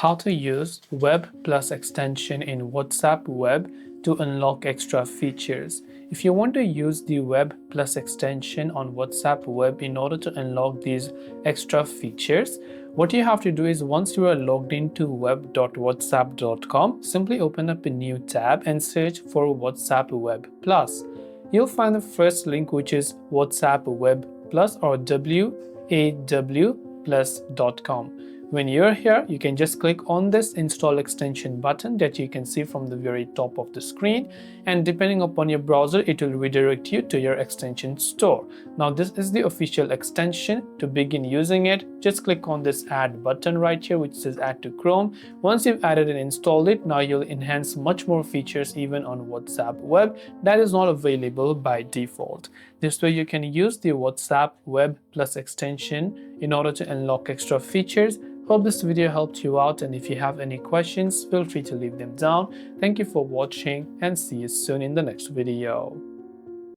How to use Web Plus extension in WhatsApp Web to unlock extra features. If you want to use the Web Plus extension on WhatsApp Web in order to unlock these extra features, what you have to do is once you are logged into web.whatsapp.com, simply open up a new tab and search for WhatsApp Web Plus. You'll find the first link, which is WhatsApp Web Plus or wawplus.com. When you're here, you can just click on this install extension button that you can see from the very top of the screen, and depending upon your browser, it will redirect you to your extension store. Now this is the official extension. To begin using it, just click on this add button right here which says add to Chrome. Once you've added and installed it, now you'll enhance much more features even on WhatsApp Web that is not available by default. This way you can use the WhatsApp Web Plus extension in order to unlock extra features. Hope this video helped you out, and if you have any questions, feel free to leave them down. Thank you for watching and see you soon in the next video.